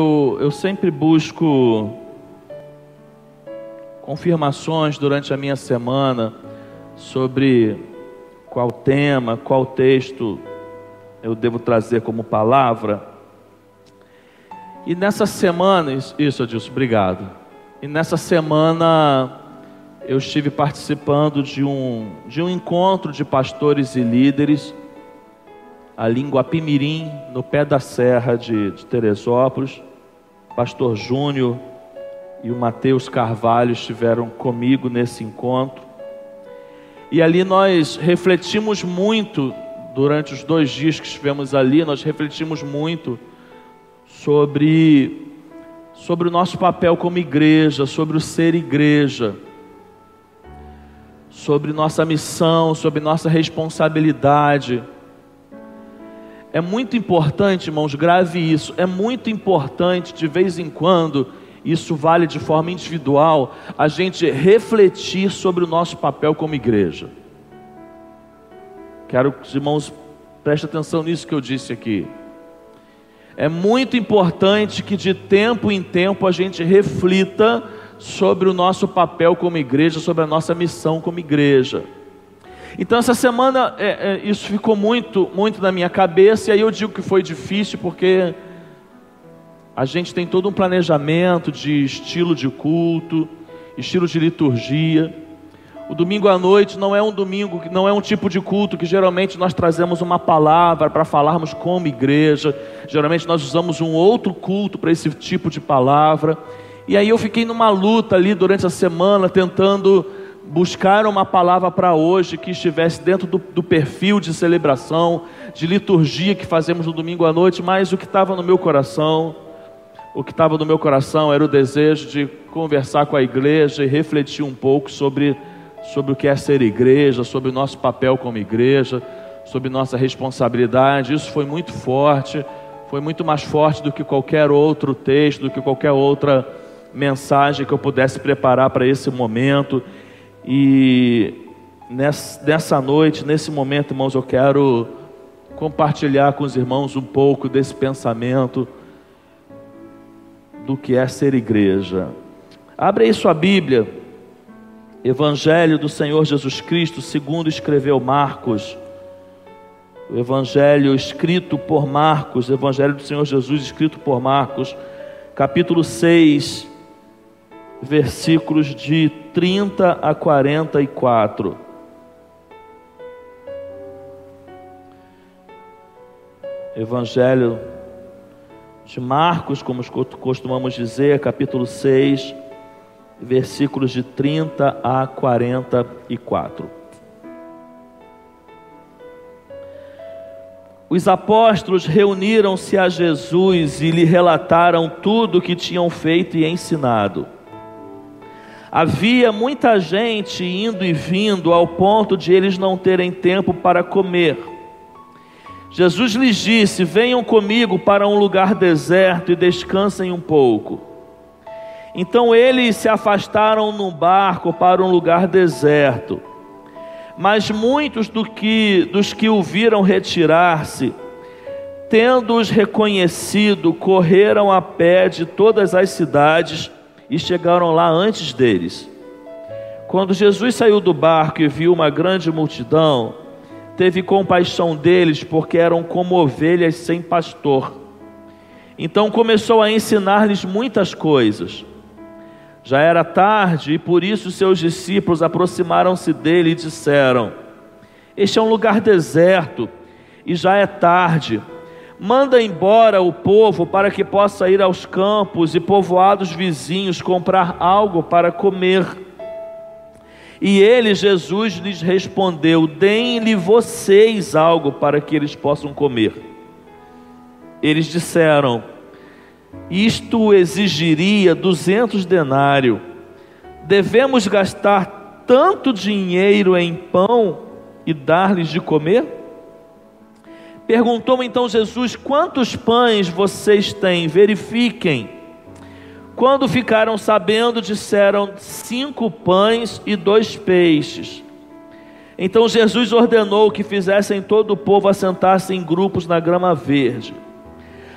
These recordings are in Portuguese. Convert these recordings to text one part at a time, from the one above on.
Eu sempre busco confirmações durante a minha semana sobre qual tema, qual texto eu devo trazer como palavra. E nessa semana, isso Adilson, obrigado. E nessa semana eu estive participando de um encontro de pastores e líderes ali em Guapimirim, no pé da serra de Teresópolis. Pastor Júnior e o Mateus Carvalho estiveram comigo nesse encontro. E ali nós refletimos muito, durante os 2 dias que estivemos ali, nós refletimos muito sobre o nosso papel como igreja, sobre o ser igreja, sobre nossa missão, sobre nossa responsabilidade. É muito importante, irmãos, grave isso, é muito importante, de vez em quando, isso vale de forma individual, a gente refletir sobre o nosso papel como igreja. Quero que os irmãos prestem atenção nisso que eu disse aqui. É muito importante que de tempo em tempo a gente reflita sobre o nosso papel como igreja, sobre a nossa missão como igreja. Então essa semana isso ficou muito na minha cabeça, e aí eu digo que foi difícil porque a gente tem todo um planejamento de estilo de culto, estilo de liturgia. O domingo à noite não é um domingo, não é um tipo de culto que geralmente nós trazemos uma palavra para falarmos como igreja. Geralmente nós usamos um outro culto para esse tipo de palavra. E aí eu fiquei numa luta ali durante a semana, tentando buscar uma palavra para hoje que estivesse dentro do perfil de celebração, de liturgia que fazemos no domingo à noite. Mas o que estava no meu coração era o desejo de conversar com a igreja e refletir um pouco sobre o que é ser igreja, sobre o nosso papel como igreja, sobre nossa responsabilidade. Isso foi muito forte, foi muito mais forte do que qualquer outro texto, do que qualquer outra mensagem que eu pudesse preparar para esse momento. E nessa noite, nesse momento, irmãos, eu quero compartilhar com os irmãos um pouco desse pensamento do que é ser igreja. Abre aí sua Bíblia, Evangelho do Senhor Jesus Cristo segundo escreveu Marcos. O Evangelho escrito por Marcos, Evangelho do Senhor Jesus escrito por Marcos, capítulo 6, versículos de 30 a 44. Evangelho de Marcos, como costumamos dizer, capítulo 6, versículos de 30 a 44. Os apóstolos reuniram-se a Jesus e lhe relataram tudo o que tinham feito e ensinado. Havia muita gente indo e vindo, ao ponto de eles não terem tempo para comer. Jesus lhes disse: venham comigo para um lugar deserto e descansem um pouco. Então eles se afastaram num barco para um lugar deserto. Mas muitos dos que o viram retirar-se, tendo-os reconhecido, correram a pé de todas as cidades e chegaram lá antes deles. Quando Jesus saiu do barco e viu uma grande multidão, teve compaixão deles, porque eram como ovelhas sem pastor. Então começou a ensinar-lhes muitas coisas. Já era tarde e por isso seus discípulos aproximaram-se dele e disseram: este é um lugar deserto e já é tarde. Manda embora o povo para que possa ir aos campos e povoados vizinhos comprar algo para comer. E ele, Jesus, lhes respondeu: deem-lhe vocês algo para que eles possam comer. Eles disseram: isto exigiria 200 denários. Devemos gastar tanto dinheiro em pão e dar-lhes de comer? Perguntou então Jesus: quantos pães vocês têm? Verifiquem. Quando ficaram sabendo, disseram: 5 pães e 2 peixes. Então Jesus ordenou que fizessem todo o povo assentar-se em grupos na grama verde.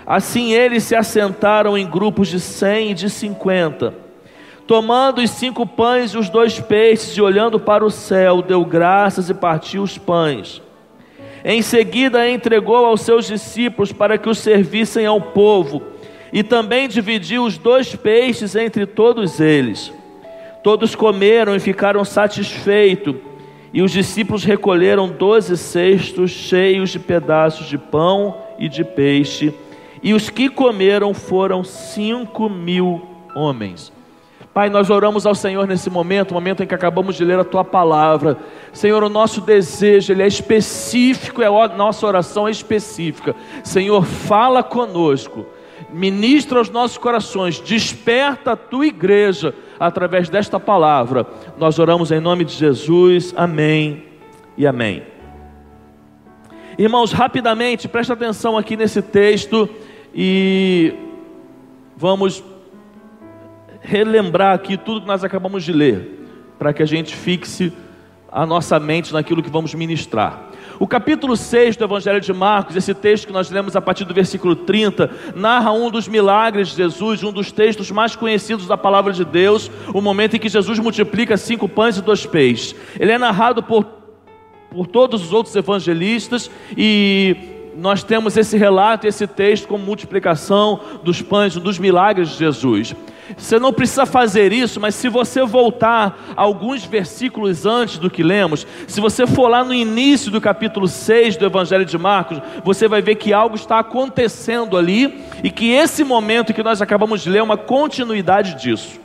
Assim eles se assentaram em grupos de 100 e de 50. Tomando os 5 pães e os 2 peixes, e olhando para o céu, deu graças e partiu os pães. Em seguida entregou aos seus discípulos para que os servissem ao povo, e também dividiu os 2 peixes entre todos eles. Todos comeram e ficaram satisfeitos, e os discípulos recolheram 12 cestos cheios de pedaços de pão e de peixe, e os que comeram foram 5.000 homens. Pai, nós oramos ao Senhor nesse momento, o momento em que acabamos de ler a Tua palavra. Senhor, o nosso desejo, ele é específico, a nossa oração é específica. Senhor, fala conosco, ministra aos nossos corações, desperta a Tua igreja através desta palavra. Nós oramos em nome de Jesus, amém e amém. Irmãos, rapidamente, presta atenção aqui nesse texto e vamos relembrar aqui tudo que nós acabamos de ler, para que a gente fixe a nossa mente naquilo que vamos ministrar. O capítulo 6 do Evangelho de Marcos, esse texto que nós lemos a partir do versículo 30, narra um dos milagres de Jesus, um dos textos mais conhecidos da palavra de Deus, o momento em que Jesus multiplica 5 pães e 2 peixes. Ele é narrado por todos os outros evangelistas, e nós temos esse relato, esse texto como multiplicação dos pães, dos milagres de Jesus. Você não precisa fazer isso, mas se você voltar alguns versículos antes do que lemos, se você for lá no início do capítulo 6 do Evangelho de Marcos, você vai ver que algo está acontecendo ali, e que esse momento que nós acabamos de ler é uma continuidade disso.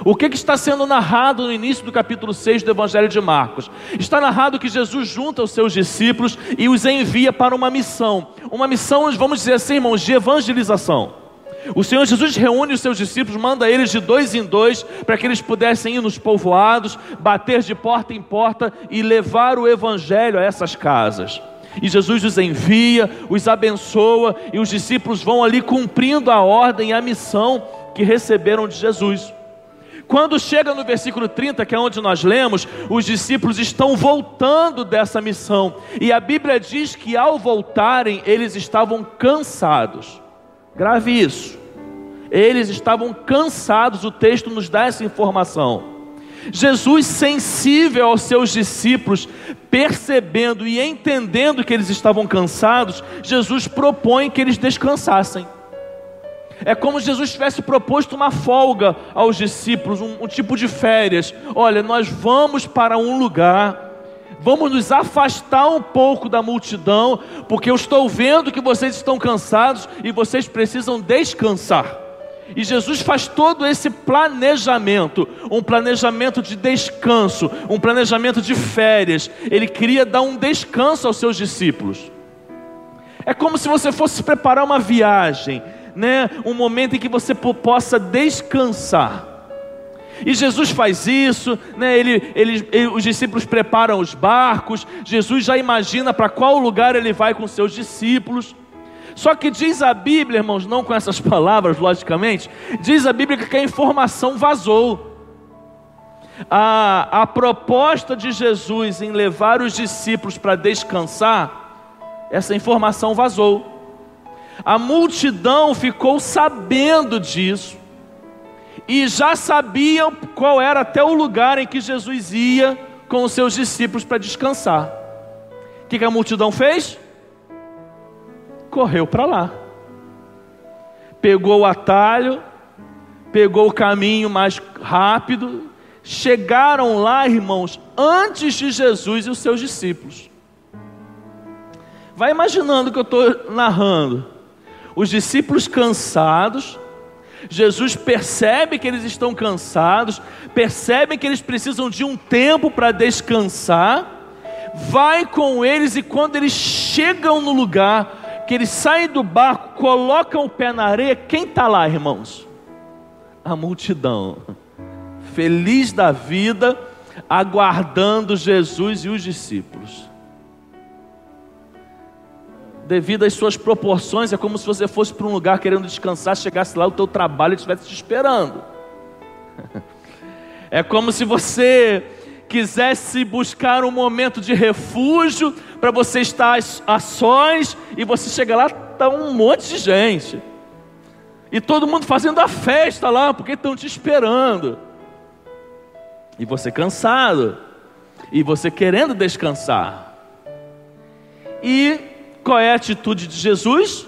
O que está sendo narrado no início do capítulo 6 do Evangelho de Marcos? Está narrado que Jesus junta os seus discípulos e os envia para uma missão, vamos dizer assim, irmãos, de evangelização. O Senhor Jesus reúne os seus discípulos, manda eles de 2 em 2, para que eles pudessem ir nos povoados, bater de porta em porta e levar o Evangelho a essas casas. E Jesus os envia, os abençoa, e os discípulos vão ali cumprindo a ordem e a missão que receberam de Jesus. Quando chega no versículo 30, que é onde nós lemos, os discípulos estão voltando dessa missão, e a Bíblia diz que ao voltarem, eles estavam cansados. Grave isso, eles estavam cansados, o texto nos dá essa informação. Jesus, sensível aos seus discípulos, percebendo e entendendo que eles estavam cansados, Jesus propõe que eles descansassem. É como se Jesus tivesse proposto uma folga aos discípulos, um tipo de férias. Olha, nós vamos para um lugar, vamos nos afastar um pouco da multidão, porque eu estou vendo que vocês estão cansados e vocês precisam descansar. E Jesus faz todo esse planejamento, um planejamento de descanso, um planejamento de férias. Ele queria dar um descanso aos seus discípulos. É como se você fosse preparar uma viagem, né? Um momento em que você possa descansar. E Jesus faz isso, né? Os discípulos preparam os barcos. Jesus já imagina para qual lugar ele vai com seus discípulos. Só que diz a Bíblia, irmãos, não com essas palavras, logicamente, diz a Bíblia que a informação vazou. A proposta de Jesus em levar os discípulos para descansar, essa informação vazou. A multidão ficou sabendo disso, e já sabiam qual era até o lugar em que Jesus ia com os seus discípulos para descansar. O que a multidão fez? Correu para lá, pegou o atalho, pegou o caminho mais rápido, chegaram lá, irmãos, antes de Jesus e os seus discípulos. Vai imaginando o que eu estou narrando. Os discípulos cansados, Jesus percebe que eles estão cansados, percebe que eles precisam de um tempo para descansar, vai com eles, e quando eles chegam no lugar, que eles saem do barco, colocam o pé na areia, quem está lá, irmãos? A multidão, feliz da vida, aguardando Jesus e os discípulos. Devido às suas proporções, é como se você fosse para um lugar querendo descansar, chegasse lá, o teu trabalho estivesse te esperando. É como se você quisesse buscar um momento de refúgio, para você estar a sós, e você chega lá, está um monte de gente. E todo mundo fazendo a festa lá, porque estão te esperando. E você cansado. E você querendo descansar. E qual é a atitude de Jesus?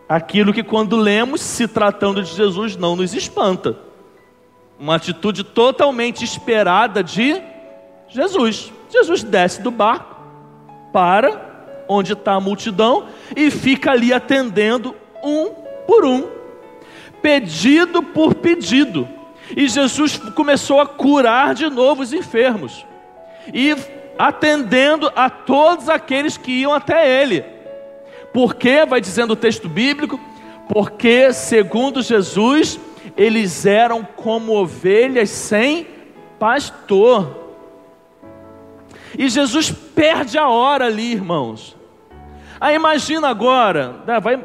Aquilo que quando lemos, se tratando de Jesus, não nos espanta. Uma atitude totalmente esperada de Jesus. Jesus desce do barco, para onde está a multidão, e fica ali atendendo um por um, pedido por pedido. E Jesus começou a curar de novo os enfermos, e atendendo a todos aqueles que iam até Ele. Porque, vai dizendo o texto bíblico, porque segundo Jesus, eles eram como ovelhas sem pastor. E Jesus perde a hora ali, irmãos. Aí imagina agora,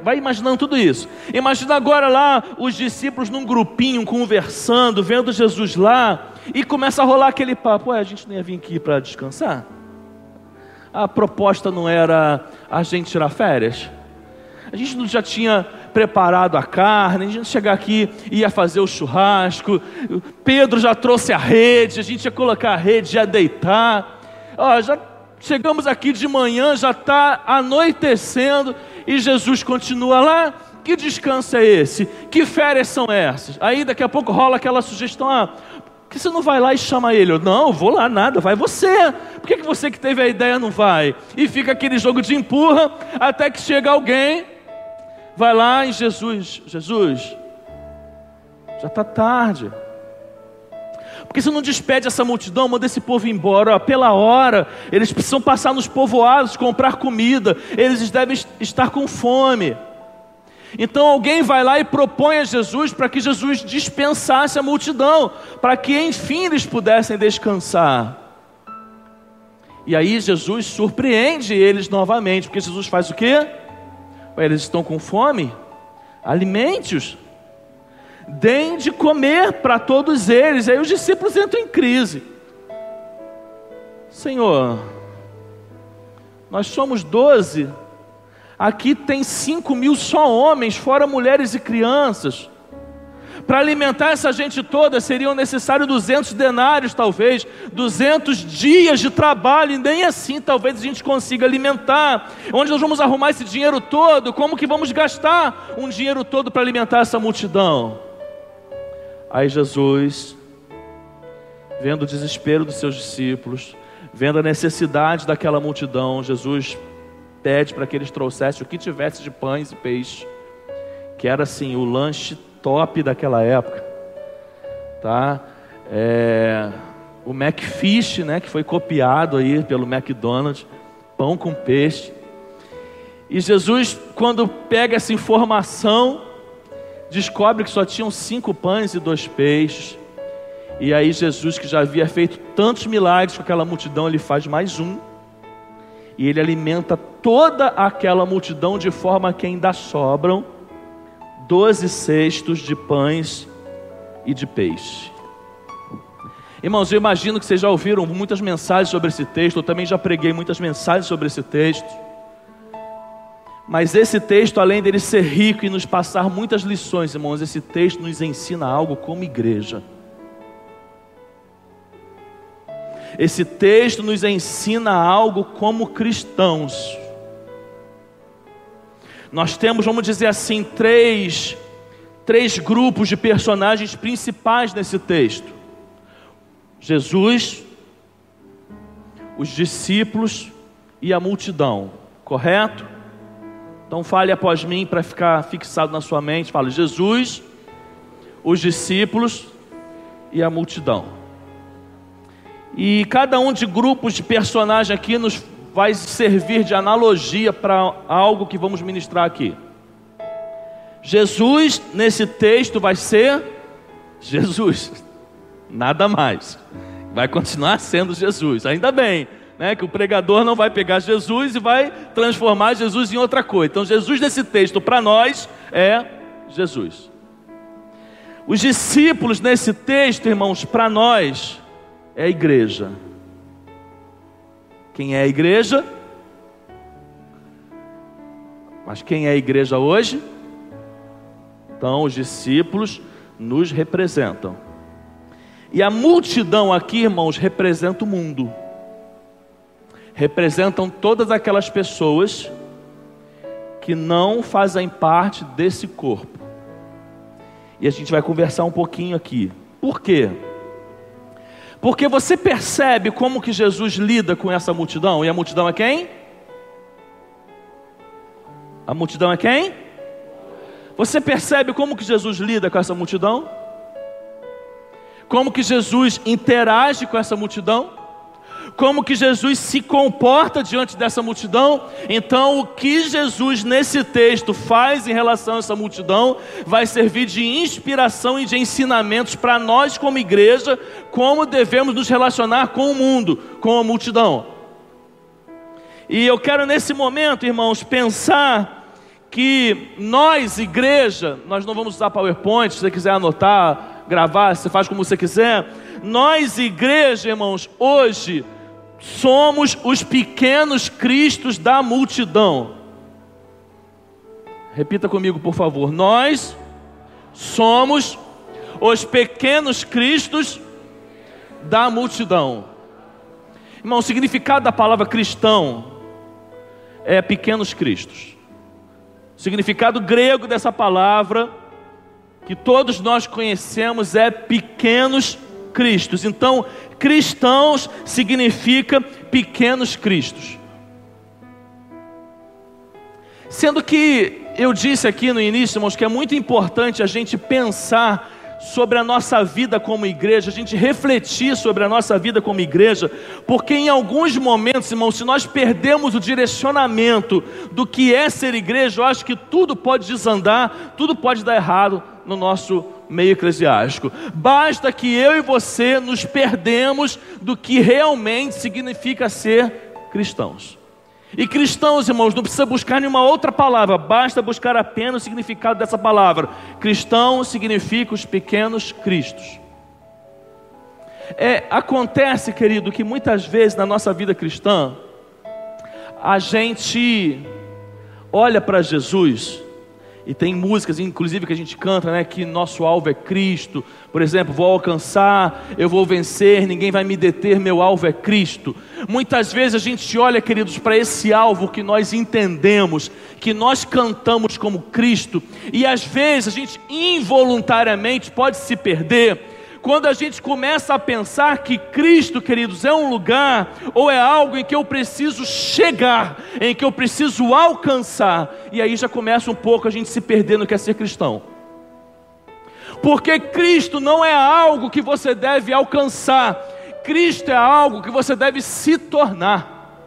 vai imaginando tudo isso. Imagina agora lá os discípulos num grupinho, conversando, vendo Jesus lá, e começa a rolar aquele papo: a gente não ia vir aqui para descansar? A proposta não era a gente tirar férias? A gente não já tinha preparado a carne, a gente chegar aqui e ia fazer o churrasco, Pedro já trouxe a rede, a gente ia colocar a rede, ia deitar. Já chegamos aqui de manhã, já está anoitecendo, e Jesus continua lá. Que descanso é esse? Que férias são essas? Aí daqui a pouco rola aquela sugestão: por que você não vai lá e chama ele? Eu, não, vou lá nada, vai você. Por que você que teve a ideia não vai? E fica aquele jogo de empurra, até que chega alguém, vai lá em Jesus: Jesus, já está tarde. Porque você não despede essa multidão, manda esse povo embora, pela hora, eles precisam passar nos povoados, comprar comida, eles devem estar com fome. Então alguém vai lá e propõe a Jesus para que Jesus dispensasse a multidão, para que enfim eles pudessem descansar. E aí Jesus surpreende eles novamente, porque Jesus faz o quê? Eles estão com fome? Alimente-os. Deem de comer para todos eles. Aí os discípulos entram em crise: Senhor, nós somos 12, aqui tem 5.000 só homens, fora mulheres e crianças. Para alimentar essa gente toda seriam necessários 200 denários talvez, 200 dias de trabalho, e nem assim talvez a gente consiga alimentar. Onde nós vamos arrumar esse dinheiro todo? Como que vamos gastar um dinheiro todo para alimentar essa multidão? Aí Jesus, vendo o desespero dos seus discípulos, vendo a necessidade daquela multidão, Jesus pede para que eles trouxessem o que tivesse de pães e peixe, que era assim o lanche top daquela época, tá? O McFish, né, que foi copiado aí pelo McDonald's, pão com peixe. E Jesus, quando pega essa informação, descobre que só tinham 5 pães e 2 peixes. E aí Jesus, que já havia feito tantos milagres com aquela multidão, ele faz mais um, e ele alimenta toda aquela multidão, de forma que ainda sobram 12 cestos de pães e de peixe. Irmãos, eu imagino que vocês já ouviram muitas mensagens sobre esse texto. Eu também já preguei muitas mensagens sobre esse texto. Mas esse texto, além dele ser rico e nos passar muitas lições, irmãos, esse texto nos ensina algo como igreja. Esse texto nos ensina algo como cristãos. Nós temos, vamos dizer assim, três grupos de personagens principais nesse texto: Jesus, os discípulos e a multidão, correto? Então fale após mim para ficar fixado na sua mente. Fale: Jesus, os discípulos e a multidão. E cada um de grupos de personagem aqui nos vai servir de analogia para algo que vamos ministrar aqui. Jesus, nesse texto, vai ser Jesus, nada mais. Vai continuar sendo Jesus, ainda bem, né, que o pregador não vai pegar Jesus e vai transformar Jesus em outra coisa. Então Jesus nesse texto para nós é Jesus. Os discípulos nesse texto, irmãos, para nós é a igreja. Quem é a igreja? Mas quem é a igreja hoje? Então, os discípulos nos representam. E a multidão aqui, irmãos, representa o mundo. Representam todas aquelas pessoas que não fazem parte desse corpo. E a gente vai conversar um pouquinho aqui. Por quê? Porque você percebe como que Jesus lida com essa multidão. E a multidão é quem? A multidão é quem? Você percebe como que Jesus lida com essa multidão? Como que Jesus interage com essa multidão? Como que Jesus se comporta diante dessa multidão? Então, o que Jesus nesse texto faz em relação a essa multidão vai servir de inspiração e de ensinamentos para nós como igreja, como devemos nos relacionar com o mundo, com a multidão. E eu quero nesse momento, irmãos, pensar que nós, igreja, nós não vamos usar PowerPoint, se você quiser anotar, gravar, você faz como você quiser. Nós, igreja, irmãos, hoje somos os pequenos cristos da multidão. Repita comigo, por favor. Nós somos os pequenos cristos da multidão. Irmão, o significado da palavra cristão é pequenos cristos. O significado grego dessa palavra, que todos nós conhecemos, é pequenos cristos. Então, cristãos significa pequenos cristos. Sendo que eu disse aqui no início, irmãos, que é muito importante a gente pensar sobre a nossa vida como igreja, a gente refletir sobre a nossa vida como igreja, porque em alguns momentos, irmãos, se nós perdemos o direcionamento do que é ser igreja, eu acho que tudo pode desandar, tudo pode dar errado no nosso meio eclesiástico. Basta que eu e você nos perdemos do que realmente significa ser cristãos. E cristãos, irmãos, não precisa buscar nenhuma outra palavra, basta buscar apenas o significado dessa palavra. Cristão significa os pequenos cristos. Acontece, querido, que muitas vezes na nossa vida cristã, a gente olha para Jesus. E tem músicas, inclusive, que a gente canta, né? Que nosso alvo é Cristo. Por exemplo, vou alcançar, eu vou vencer, ninguém vai me deter, meu alvo é Cristo. Muitas vezes a gente olha, queridos, para esse alvo que nós entendemos, que nós cantamos como Cristo. E às vezes a gente involuntariamente pode se perder quando a gente começa a pensar que Cristo, queridos, é um lugar ou é algo em que eu preciso chegar, em que eu preciso alcançar. E aí já começa um pouco a gente se perder no que é ser cristão. Porque Cristo não é algo que você deve alcançar, Cristo é algo que você deve se tornar.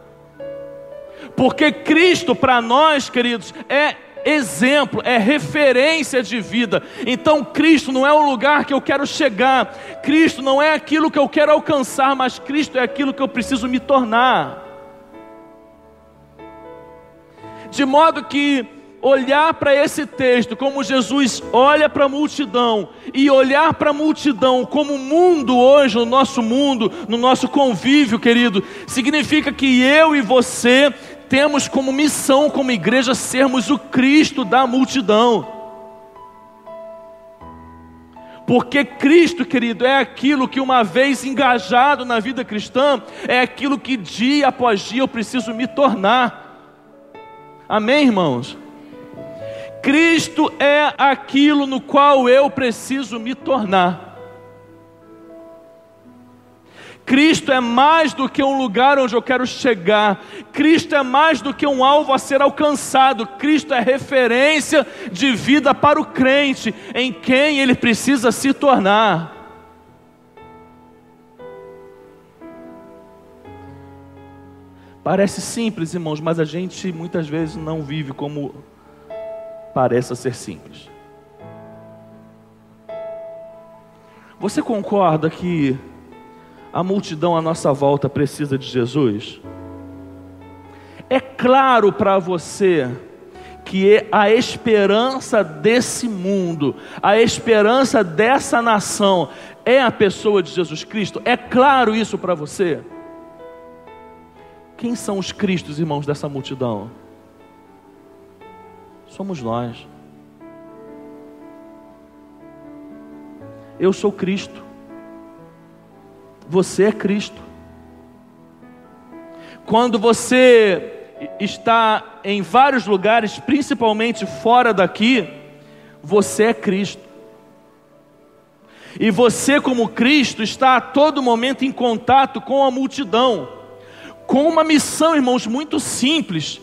Porque Cristo para nós, queridos, é exemplo, é referência de vida. Então Cristo não é um lugar que eu quero chegar, Cristo não é aquilo que eu quero alcançar, mas Cristo é aquilo que eu preciso me tornar. De modo que olhar para esse texto como Jesus olha para a multidão, e olhar para a multidão como o mundo hoje, o nosso mundo, no nosso convívio, querido, significa que eu e você temos como missão, como igreja, sermos o Cristo da multidão. Porque Cristo, querido, é aquilo que uma vez engajado na vida cristã, é aquilo que dia após dia eu preciso me tornar. Amém, irmãos? Cristo é aquilo no qual eu preciso me tornar. Cristo é mais do que um lugar onde eu quero chegar. Cristo é mais do que um alvo a ser alcançado. Cristo é referência de vida para o crente, em quem ele precisa se tornar. Parece simples, irmãos, mas a gente muitas vezes não vive como parece ser simples. Você concorda que a multidão à nossa volta precisa de Jesus? É claro para você que a esperança desse mundo, a esperança dessa nação é a pessoa de Jesus Cristo? É claro isso para você? Quem são os cristos, irmãos, dessa multidão? Somos nós. Eu sou Cristo. Você é Cristo. Quando você está em vários lugares, principalmente fora daqui, você é Cristo. E você, como Cristo, está a todo momento em contato com a multidão, com uma missão, irmãos, muito simples: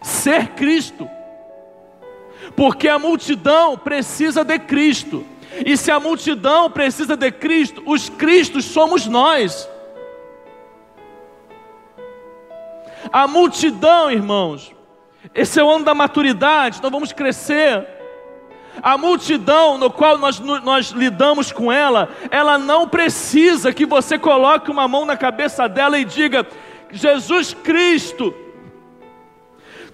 ser Cristo. Porque a multidão precisa de Cristo. E se a multidão precisa de Cristo, os Cristos somos nós. A multidão, irmãos, esse é o ano da maturidade, nós vamos crescer. A multidão no qual nós lidamos com ela, ela não precisa que você coloque uma mão na cabeça dela e diga: Jesus Cristo,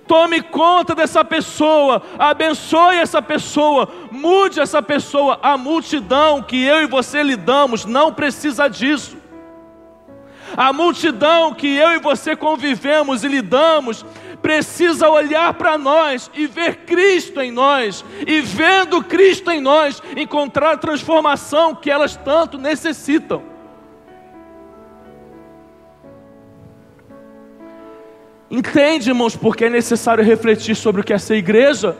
tome conta dessa pessoa, abençoe essa pessoa, mude essa pessoa. A multidão que eu e você lidamos não precisa disso. A multidão que eu e você convivemos e lidamos precisa olhar para nós e ver Cristo em nós, e vendo Cristo em nós, encontrar a transformação que elas tanto necessitam. Entende, irmãos, porque é necessário refletir sobre o que é ser igreja?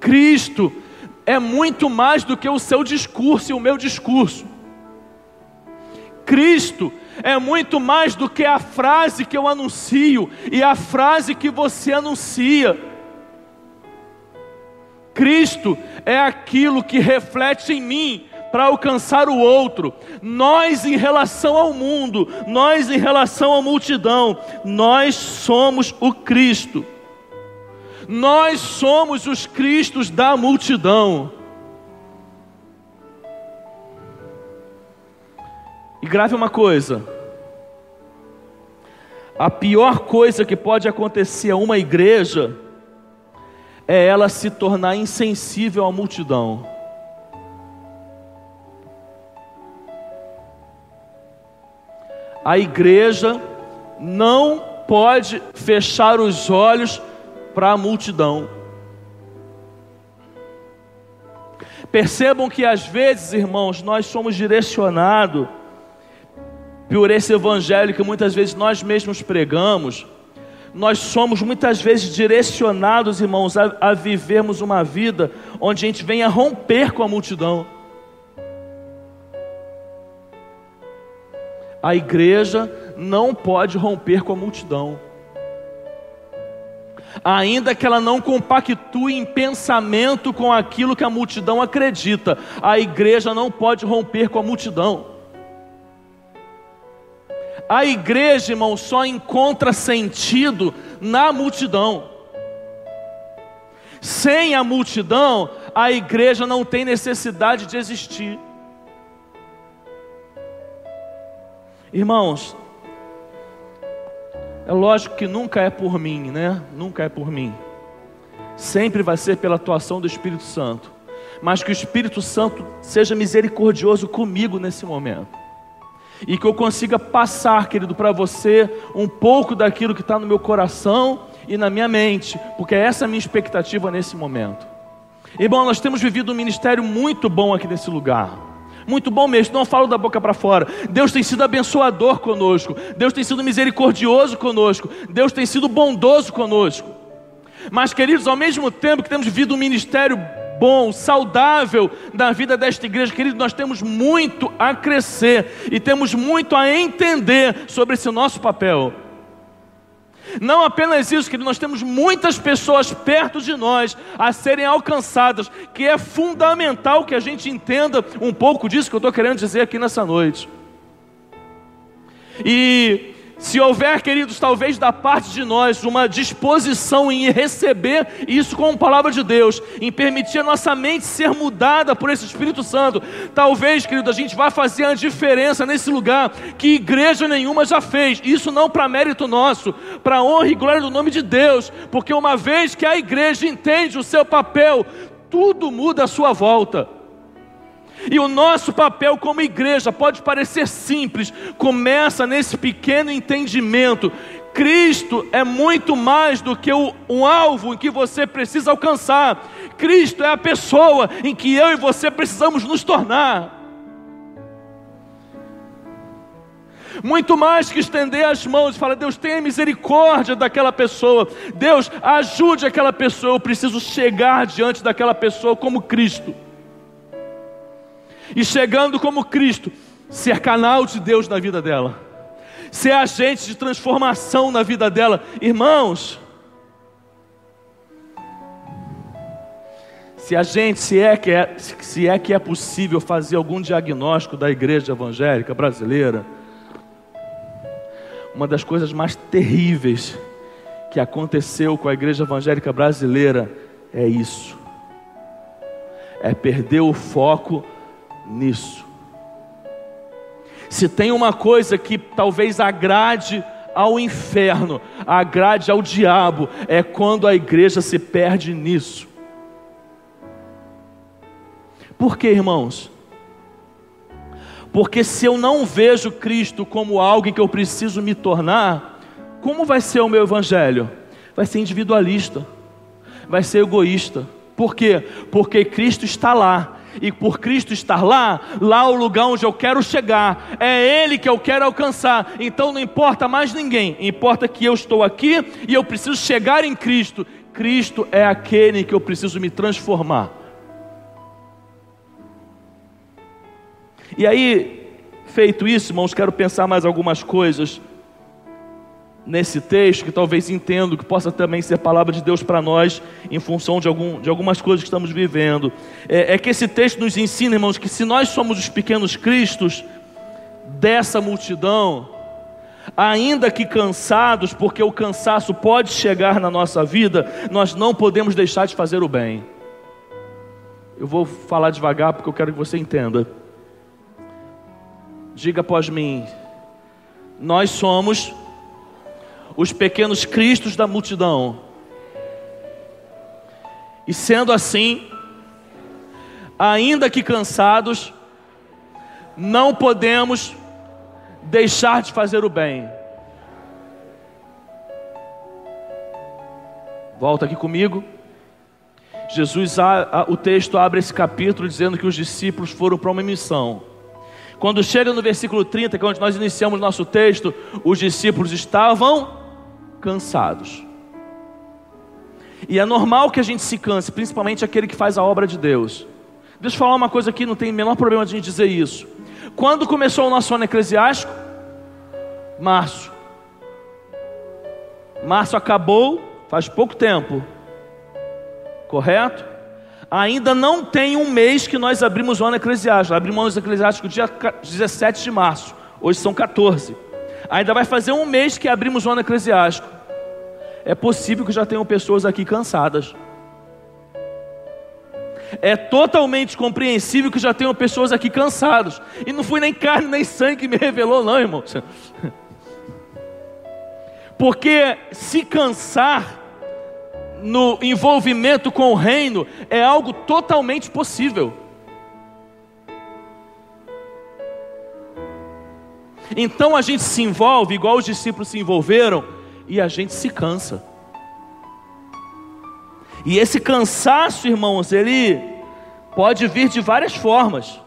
Cristo é muito mais do que o seu discurso e o meu discurso. Cristo é muito mais do que a frase que eu anuncio e a frase que você anuncia. Cristo é aquilo que reflete em mim para alcançar o outro. Nós em relação ao mundo, nós em relação à multidão, nós somos o Cristo. Nós somos os Cristos da multidão. E grave uma coisa: a pior coisa que pode acontecer a uma igreja é ela se tornar insensível à multidão. A igreja não pode fechar os olhos para a multidão. Percebam que às vezes, irmãos, nós somos direcionados por esse evangelho que muitas vezes nós mesmos pregamos. Nós somos muitas vezes direcionados, irmãos, a vivermos uma vida onde a gente venha romper com a multidão. A igreja não pode romper com a multidão. Ainda que ela não compactue em pensamento com aquilo que a multidão acredita, a igreja não pode romper com a multidão. A igreja, irmão, só encontra sentido na multidão. Sem a multidão, a igreja não tem necessidade de existir. Irmãos, é lógico que nunca é por mim, né? Nunca é por mim. Sempre vai ser pela atuação do Espírito Santo. Mas que o Espírito Santo seja misericordioso comigo nesse momento. E que eu consiga passar, querido, para você um pouco daquilo que está no meu coração e na minha mente, porque essa é a minha expectativa nesse momento. Irmão, nós temos vivido um ministério muito bom aqui nesse lugar. Muito bom mesmo, não falo da boca para fora. Deus tem sido abençoador conosco. Deus tem sido misericordioso conosco. Deus tem sido bondoso conosco. Mas, queridos, ao mesmo tempo que temos vivido um ministério bom, saudável na vida desta igreja, querido, nós temos muito a crescer e temos muito a entender sobre esse nosso papel. Não apenas isso, querido, nós temos muitas pessoas perto de nós a serem alcançadas, que é fundamental que a gente entenda um pouco disso que eu estou querendo dizer aqui nessa noite. E se houver, queridos, talvez da parte de nós uma disposição em receber isso como palavra de Deus, em permitir a nossa mente ser mudada por esse Espírito Santo, talvez, querido, a gente vai fazer a diferença nesse lugar que igreja nenhuma já fez. Isso não para mérito nosso, para honra e glória do nome de Deus, porque uma vez que a igreja entende o seu papel, tudo muda à sua volta. E o nosso papel como igreja pode parecer simples, começa nesse pequeno entendimento. Cristo é muito mais do que um alvo em que você precisa alcançar. Cristo é a pessoa em que eu e você precisamos nos tornar. Muito mais que estender as mãos e falar: Deus, tenha misericórdia daquela pessoa, Deus, ajude aquela pessoa. Eu preciso chegar diante daquela pessoa como Cristo, e chegando como Cristo, ser canal de Deus na vida dela, ser agente de transformação na vida dela. Irmãos, se é que é possível fazer algum diagnóstico da igreja evangélica brasileira, uma das coisas mais terríveis que aconteceu com a igreja evangélica brasileira é isso, é perder o foco nisso. Se tem uma coisa que talvez agrade ao inferno, agrade ao diabo, é quando a igreja se perde nisso. Por quê, irmãos? Porque se eu não vejo Cristo como algo que eu preciso me tornar, como vai ser o meu evangelho? Vai ser individualista, vai ser egoísta. Por quê? Porque Cristo está lá, e por Cristo estar lá, lá é o lugar onde eu quero chegar, é Ele que eu quero alcançar. Então não importa mais ninguém, importa que eu estou aqui e eu preciso chegar em Cristo. Cristo é aquele que eu preciso me transformar. E aí, feito isso, irmãos, quero pensar mais algumas coisas nesse texto, que talvez entendo que possa também ser palavra de Deus para nós, em função de algumas coisas que estamos vivendo. É que esse texto nos ensina, irmãos, que se nós somos os pequenos cristos dessa multidão, ainda que cansados, porque o cansaço pode chegar na nossa vida, nós não podemos deixar de fazer o bem. Eu vou falar devagar porque eu quero que você entenda. Diga após mim: nós somos os pequenos cristos da multidão. E sendo assim, ainda que cansados, não podemos deixar de fazer o bem. Volta aqui comigo. Jesus, o texto abre esse capítulo dizendo que os discípulos foram para uma missão. Quando chega no versículo 30, que é onde nós iniciamos nosso texto, os discípulos estavam cansados. E é normal que a gente se canse, principalmente aquele que faz a obra de Deus. Deixa eu falar uma coisa aqui, não tem o menor problema de a gente dizer isso. Quando começou o nosso ano eclesiástico? Março. Março acabou, faz pouco tempo. Correto? Ainda não tem um mês que nós abrimos o ano eclesiástico. Abrimos o ano eclesiástico dia 17 de março. Hoje são 14. Ainda vai fazer um mês que abrimos o ano eclesiástico. É possível que já tenham pessoas aqui cansadas. É totalmente compreensível que já tenham pessoas aqui cansadas. E não foi nem carne nem sangue que me revelou, não, irmãos. Porque se cansar no envolvimento com o reino é algo totalmente possível. Então a gente se envolve igual os discípulos se envolveram, e a gente se cansa. E esse cansaço, irmãos, ele pode vir de várias formas.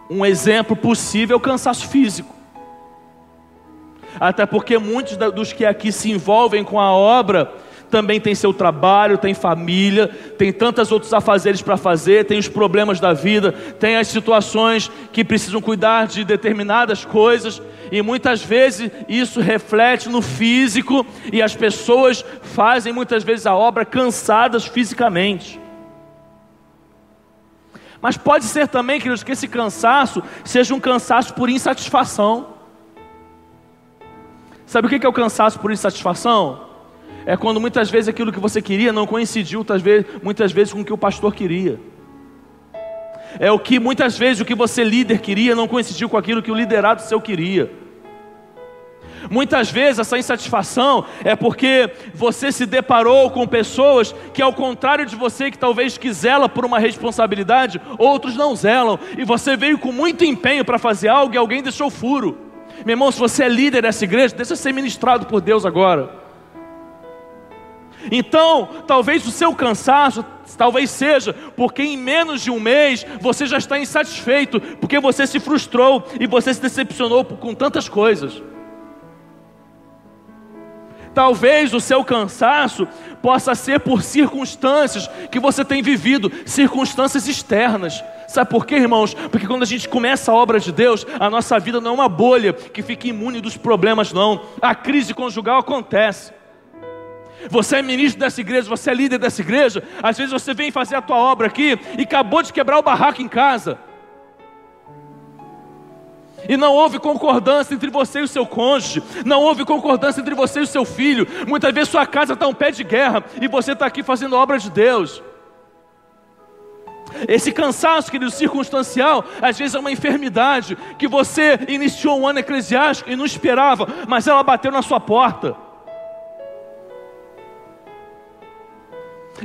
Um exemplo possível é o cansaço físico. Até porque muitos dos que aqui se envolvem com a obra também tem seu trabalho, tem família, tem tantos outros afazeres para fazer, tem os problemas da vida, tem as situações que precisam cuidar de determinadas coisas, e muitas vezes isso reflete no físico, e as pessoas fazem muitas vezes a obra cansadas fisicamente. Mas pode ser também, queridos, que esse cansaço seja um cansaço por insatisfação. Sabe o que é o cansaço por insatisfação? É quando muitas vezes aquilo que você queria não coincidiu muitas vezes com o que o pastor queria. É o que muitas vezes o que você líder queria não coincidiu com aquilo que o liderado seu queria. Muitas vezes essa insatisfação é porque você se deparou com pessoas que, ao contrário de você, que talvez que zela por uma responsabilidade, outros não zelam, e você veio com muito empenho para fazer algo e alguém deixou furo. Meu irmão, se você é líder dessa igreja, deixa ser ministrado por Deus agora. Então, talvez o seu cansaço, talvez seja porque em menos de um mês você já está insatisfeito, porque você se frustrou e você se decepcionou com tantas coisas. Talvez o seu cansaço possa ser por circunstâncias que você tem vivido, circunstâncias externas. Sabe por quê, irmãos? Porque quando a gente começa a obra de Deus, a nossa vida não é uma bolha que fica imune dos problemas, não. A crise conjugal acontece. Você é ministro dessa igreja, você é líder dessa igreja. Às vezes você vem fazer a tua obra aqui e acabou de quebrar o barraco em casa. E não houve concordância entre você e o seu cônjuge. Não houve concordância entre você e o seu filho. Muitas vezes sua casa está um pé de guerra e você está aqui fazendo a obra de Deus. Esse cansaço, querido, circunstancial, às vezes é uma enfermidade que você iniciou um ano eclesiástico e não esperava, mas ela bateu na sua porta.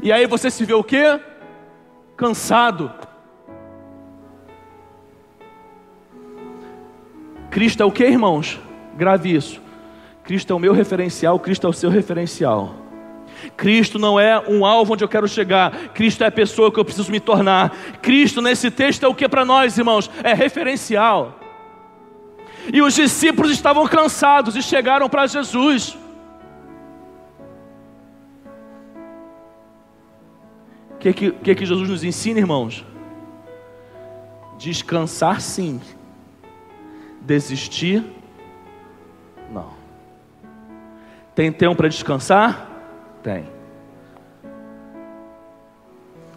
E aí você se vê o quê? Cansado. Cristo é o que, irmãos? Grave isso. Cristo é o meu referencial, Cristo é o seu referencial. Cristo não é um alvo onde eu quero chegar. Cristo é a pessoa que eu preciso me tornar. Cristo nesse texto é o que para nós, irmãos? É referencial. E os discípulos estavam cansados e chegaram para Jesus. O que Jesus nos ensina, irmãos? Descansar sim. Desistir, não. Tem tempo para descansar? Tem.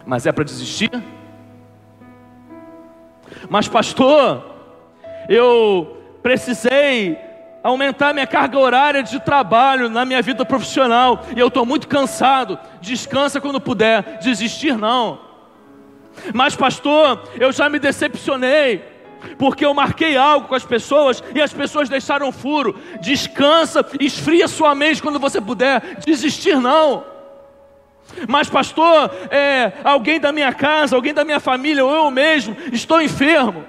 Mas é para desistir? Mas pastor, eu precisei aumentar minha carga horária de trabalho na minha vida profissional e eu estou muito cansado. Descansa quando puder. Desistir não. Mas pastor, eu já me decepcionei porque eu marquei algo com as pessoas e as pessoas deixaram furo. Descansa, esfria sua mente quando você puder. Desistir não. Mas pastor, alguém da minha casa, alguém da minha família, ou eu mesmo, estou enfermo,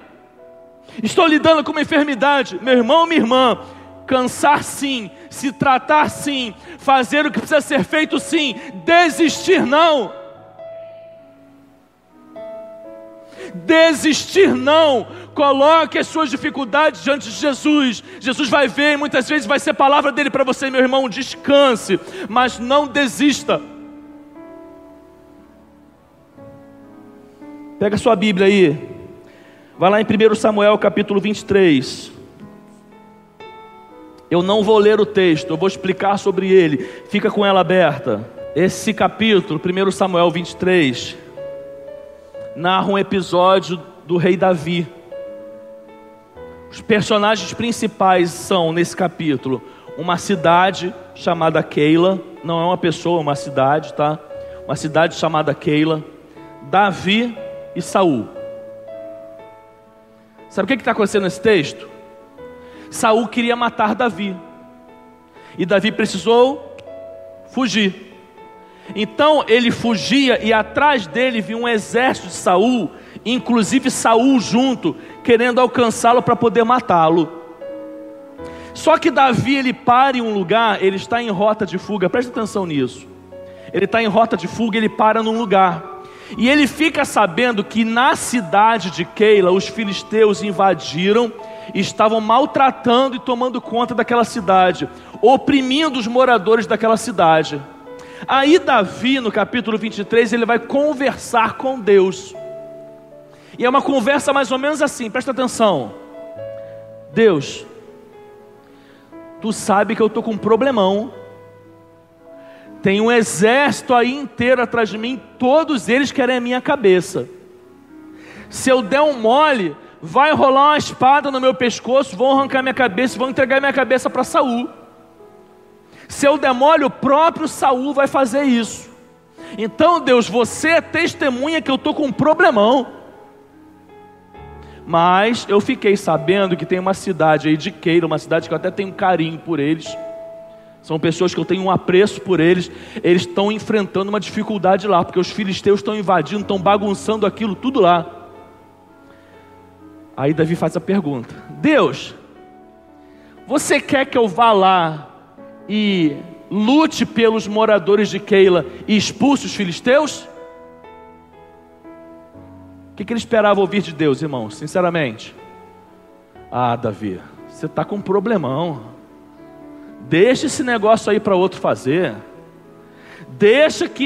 estou lidando com uma enfermidade. Meu irmão, minha irmã, cansar sim, se tratar sim, fazer o que precisa ser feito sim, desistir não. Desistir não. Coloque as suas dificuldades diante de Jesus. Jesus vai ver e muitas vezes vai ser palavra dele para você, meu irmão. Descanse, mas não desista. Pega a sua Bíblia aí. Vai lá em 1 Samuel capítulo 23. Eu não vou ler o texto, eu vou explicar sobre ele. Fica com ela aberta. Esse capítulo, 1 Samuel 23, narra um episódio do rei Davi. Os personagens principais são, nesse capítulo, uma cidade chamada Keila. Não é uma pessoa, é uma cidade, tá? Uma cidade chamada Keila. Davi e Saul. Sabe o que está acontecendo nesse texto? Saul queria matar Davi. E Davi precisou fugir. Então ele fugia e atrás dele vinha um exército de Saul, inclusive Saul junto, querendo alcançá-lo para poder matá-lo. Só que Davi, ele para em um lugar, ele está em rota de fuga, presta atenção nisso. Ele está em rota de fuga, ele para num lugar. E ele fica sabendo que na cidade de Keila, os filisteus invadiram, estavam maltratando e tomando conta daquela cidade, oprimindo os moradores daquela cidade. Aí Davi, no capítulo 23, ele vai conversar com Deus. E é uma conversa mais ou menos assim, presta atenção. Deus, tu sabe que eu estou com um problemão. Tem um exército aí inteiro atrás de mim, todos eles querem a minha cabeça. Se eu der um mole, vai rolar uma espada no meu pescoço, vão arrancar minha cabeça, vão entregar minha cabeça para Saul. Se eu der mole, o próprio Saul vai fazer isso. Então Deus, você é testemunha que eu estou com um problemão. Mas eu fiquei sabendo que tem uma cidade aí de Keila, uma cidade que eu até tenho um carinho por eles. São pessoas que eu tenho um apreço por eles. Eles estão enfrentando uma dificuldade lá, porque os filisteus estão invadindo, estão bagunçando aquilo tudo lá. Aí Davi faz a pergunta: Deus, você quer que eu vá lá e lute pelos moradores de Keila e expulse os filisteus? O que ele esperava ouvir de Deus, irmãos? Sinceramente, Davi, você está com um problemão. Deixa esse negócio aí para outro fazer. Deixa que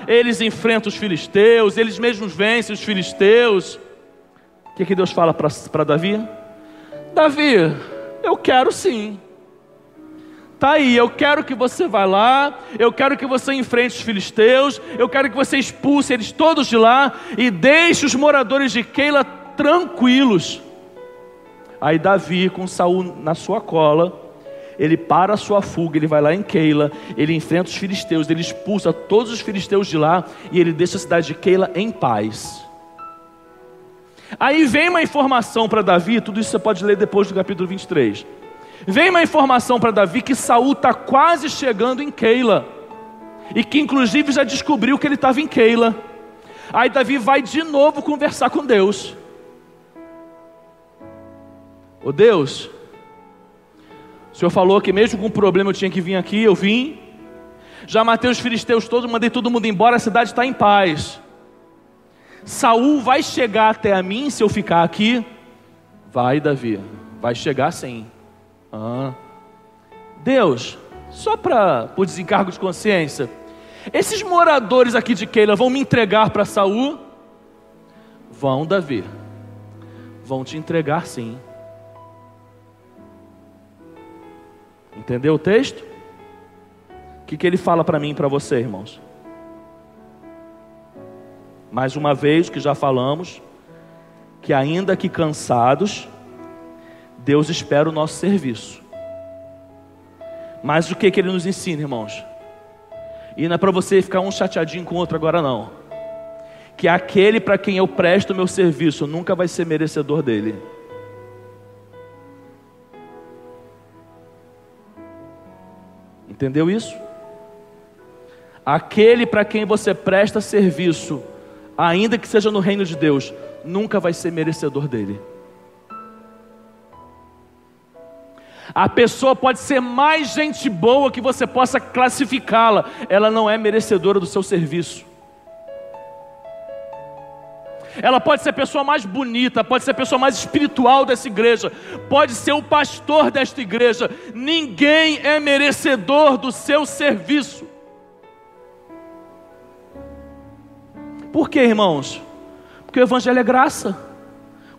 eles enfrentam os filisteus, eles mesmos vencem os filisteus. O que Deus fala para Davi? Davi, eu quero sim. Tá aí, eu quero que você vá lá, eu quero que você enfrente os filisteus, eu quero que você expulse eles todos de lá e deixe os moradores de Keila tranquilos. Aí Davi, com Saul na sua cola, ele para a sua fuga, ele vai lá em Keila, ele enfrenta os filisteus, ele expulsa todos os filisteus de lá e ele deixa a cidade de Keila em paz. Aí vem uma informação para Davi, tudo isso você pode ler depois do capítulo 23. Vem uma informação para Davi que Saul está quase chegando em Keila, e que inclusive já descobriu que ele estava em Keila. Aí Davi vai de novo conversar com Deus. Ô Deus, o Senhor falou que mesmo com problema eu tinha que vir aqui, eu vim. Já matei os filisteus todos, mandei todo mundo embora, a cidade está em paz. Saul vai chegar até a mim se eu ficar aqui? Vai, Davi, vai chegar sim. Deus, só por desencargo de consciência, esses moradores aqui de Keila vão me entregar para Saul? Vão, Davi, vão te entregar sim. Entendeu o texto? O que ele fala para mim e para você, irmãos? Mais uma vez, que já falamos, que ainda que cansados, Deus espera o nosso serviço. Mas o que ele nos ensina, irmãos? E não é para você ficar um chateadinho com o outro agora não. Que aquele para quem eu presto o meu serviço nunca vai ser merecedor dele. Entendeu isso? Aquele para quem você presta serviço, ainda que seja no reino de Deus, nunca vai ser merecedor dele. A pessoa pode ser mais gente boa que você possa classificá-la, ela não é merecedora do seu serviço. Ela pode ser a pessoa mais bonita, pode ser a pessoa mais espiritual dessa igreja, pode ser o pastor desta igreja, ninguém é merecedor do seu serviço. Por quê, irmãos? Porque o evangelho é graça.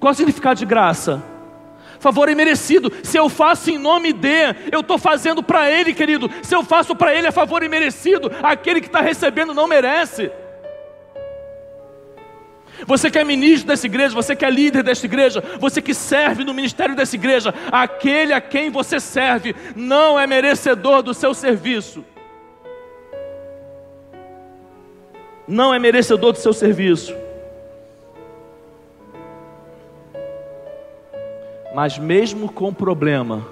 Qual é o significado de graça? Favor imerecido. Se eu faço em nome de, eu estou fazendo para ele, querido. Se eu faço para ele, é favor imerecido. Aquele que está recebendo não merece. Você que é ministro dessa igreja, você que é líder dessa igreja, você que serve no ministério dessa igreja, aquele a quem você serve não é merecedor do seu serviço. Não é merecedor do seu serviço. Mas mesmo com problema,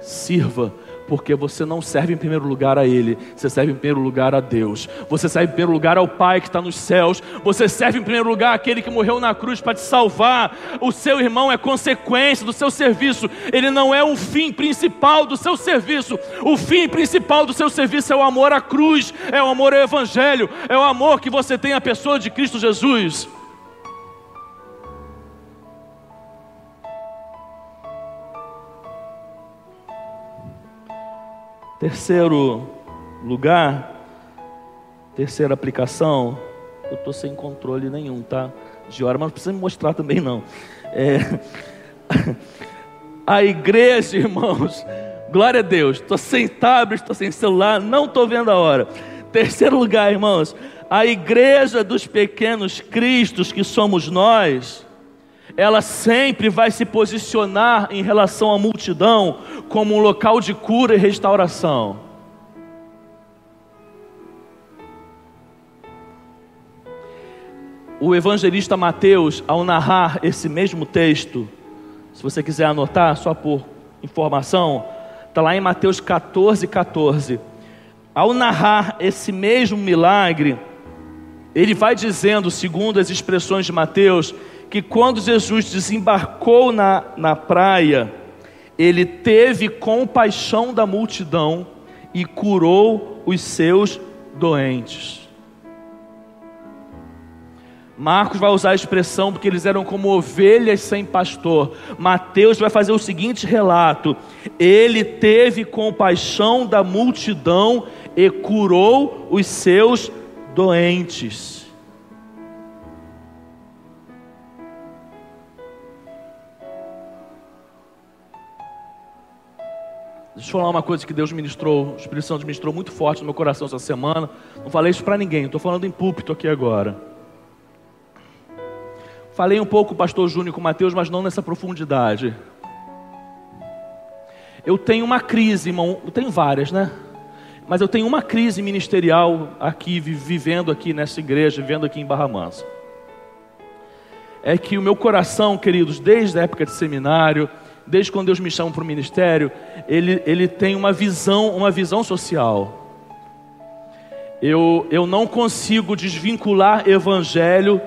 sirva, porque você não serve em primeiro lugar a Ele, você serve em primeiro lugar a Deus. Você serve em primeiro lugar ao Pai que está nos céus. Você serve em primeiro lugar àquele que morreu na cruz para te salvar. O seu irmão é consequência do seu serviço. Ele não é o fim principal do seu serviço. O fim principal do seu serviço é o amor à cruz, é o amor ao Evangelho, é o amor que você tem à pessoa de Cristo Jesus. Terceiro lugar, terceira aplicação, eu estou sem controle nenhum, tá? De hora, mas não precisa me mostrar também não. A igreja, irmãos, glória a Deus, estou sem tablet, estou sem celular, não estou vendo a hora. Terceiro lugar, irmãos, a igreja dos pequenos cristos que somos nós, ela sempre vai se posicionar em relação à multidão como um local de cura e restauração. O evangelista Mateus, ao narrar esse mesmo texto, se você quiser anotar, só por informação, está lá em Mateus 14:14. Ao narrar esse mesmo milagre, ele vai dizendo, segundo as expressões de Mateus, que quando Jesus desembarcou na praia, ele teve compaixão da multidão e curou os seus doentes. Marcos vai usar a expressão porque eles eram como ovelhas sem pastor. Mateus vai fazer o seguinte relato: ele teve compaixão da multidão e curou os seus doentes. Deixa eu falar uma coisa que Deus ministrou, o Espírito Santo ministrou muito forte no meu coração essa semana. Não falei isso para ninguém, estou falando em púlpito aqui agora. Falei um pouco com o pastor Júnior e com o Mateus, mas não nessa profundidade. Eu tenho uma crise, irmão, eu tenho várias, né? Mas eu tenho uma crise ministerial aqui, vivendo aqui nessa igreja, vivendo aqui em Barra Mansa. É que o meu coração, queridos, desde a época de seminário, desde quando Deus me chama para o ministério, ele tem uma visão social. Eu não consigo desvincular evangelho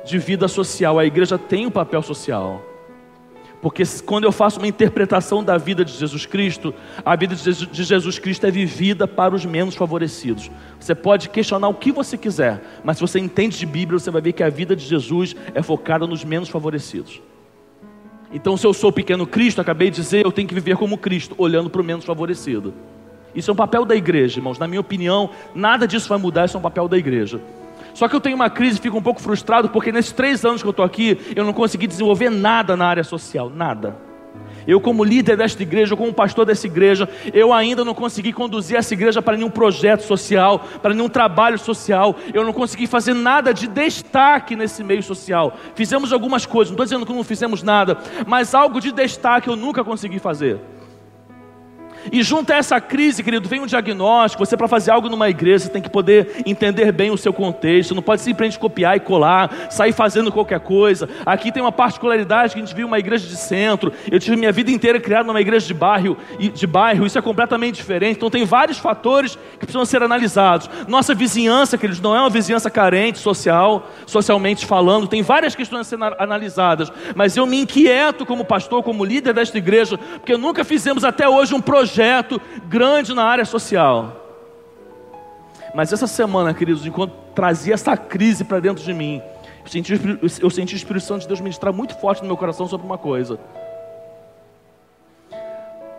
de vida social. A igreja tem um papel social. Porque quando eu faço uma interpretação da vida de Jesus Cristo, a vida de Jesus Cristo é vivida para os menos favorecidos. Você pode questionar o que você quiser, mas se você entende de Bíblia, você vai ver que a vida de Jesus é focada nos menos favorecidos. Então, se eu sou pequeno Cristo, acabei de dizer, eu tenho que viver como Cristo, olhando para o menos favorecido. Isso é um papel da igreja, irmãos. Na minha opinião, nada disso vai mudar, isso é um papel da igreja. Só que eu tenho uma crise e fico um pouco frustrado, porque nesses 3 anos que eu estou aqui, eu não consegui desenvolver nada na área social, nada. Eu como líder desta igreja, eu como pastor dessa igreja, eu ainda não consegui conduzir essa igreja para nenhum projeto social, para nenhum trabalho social. Eu não consegui fazer nada de destaque nesse meio social. Fizemos algumas coisas, não estou dizendo que não fizemos nada, mas algo de destaque eu nunca consegui fazer. E junto a essa crise, querido, vem um diagnóstico. Você, para fazer algo numa igreja, você tem que poder entender bem o seu contexto. Não pode simplesmente copiar e colar, sair fazendo qualquer coisa. Aqui tem uma particularidade que a gente viu uma igreja de centro. Eu tive minha vida inteira criada numa igreja de bairro. Isso é completamente diferente. Então tem vários fatores que precisam ser analisados. Nossa vizinhança, queridos, não é uma vizinhança carente socialmente falando. Tem várias questões a serem analisadas. Mas eu me inquieto como pastor, como líder desta igreja, porque nunca fizemos até hoje um projeto grande na área social. Mas essa semana, queridos, enquanto trazia essa crise para dentro de mim, eu senti o Espírito Santo de Deus ministrar muito forte no meu coração sobre uma coisa.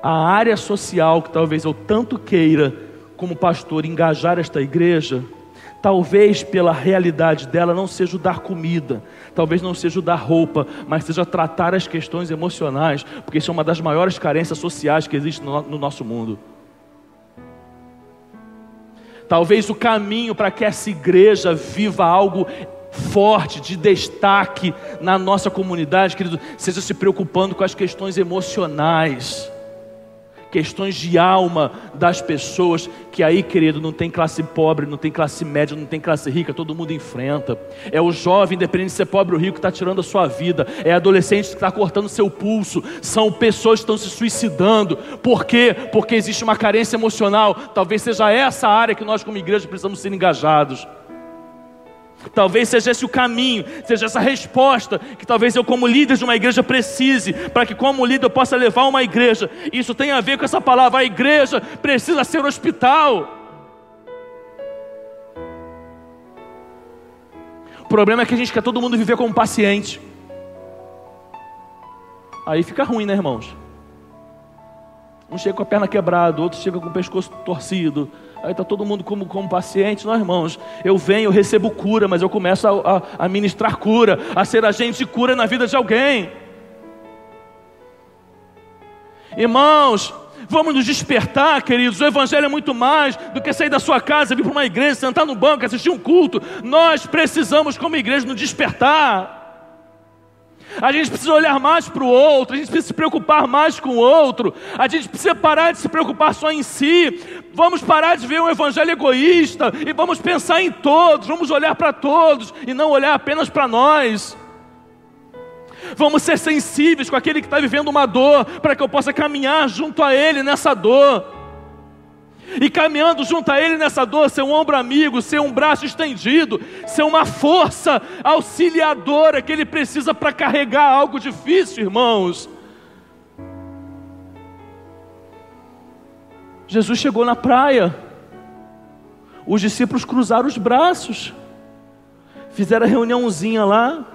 A área social que talvez eu tanto queira, como pastor, engajar esta igreja, talvez pela realidade dela não seja o dar comida, talvez não seja o dar roupa, mas seja tratar as questões emocionais, porque isso é uma das maiores carências sociais que existe no nosso mundo. Talvez o caminho para que essa igreja viva algo forte, de destaque na nossa comunidade, querido, seja se preocupando com as questões emocionais, questões de alma das pessoas, que aí, querido, não tem classe pobre, não tem classe média, não tem classe rica, todo mundo enfrenta. É o jovem, independente de ser pobre ou rico, que está tirando a sua vida. É adolescente que está cortando seu pulso. São pessoas que estão se suicidando. Por quê? Porque existe uma carência emocional. Talvez seja essa área que nós como igreja precisamos ser engajados. Talvez seja esse o caminho, seja essa resposta que talvez eu como líder de uma igreja precise, para que como líder eu possa levar uma igreja. Isso tem a ver com essa palavra, a igreja precisa ser um hospital. O problema é que a gente quer todo mundo viver como paciente. Aí fica ruim, né, irmãos? Um chega com a perna quebrada, outro chega com o pescoço torcido. Aí está todo mundo como paciente. Não, irmãos, eu venho, eu recebo cura, mas eu começo a ministrar cura, a ser agente de cura na vida de alguém. Irmãos, vamos nos despertar, queridos. O evangelho é muito mais do que sair da sua casa, vir para uma igreja, sentar no banco, assistir um culto. Nós precisamos como igreja nos despertar. A gente precisa olhar mais para o outro, a gente precisa se preocupar mais com o outro, a gente precisa parar de se preocupar só em si. Vamos parar de ver um evangelho egoísta e vamos pensar em todos, vamos olhar para todos e não olhar apenas para nós. Vamos ser sensíveis com aquele que está vivendo uma dor, para que eu possa caminhar junto a ele nessa dor. E caminhando junto a ele nessa dor, ser um ombro amigo, ser um braço estendido, ser uma força auxiliadora que ele precisa para carregar algo difícil, irmãos. Jesus chegou na praia, os discípulos cruzaram os braços, fizeram a reuniãozinha lá,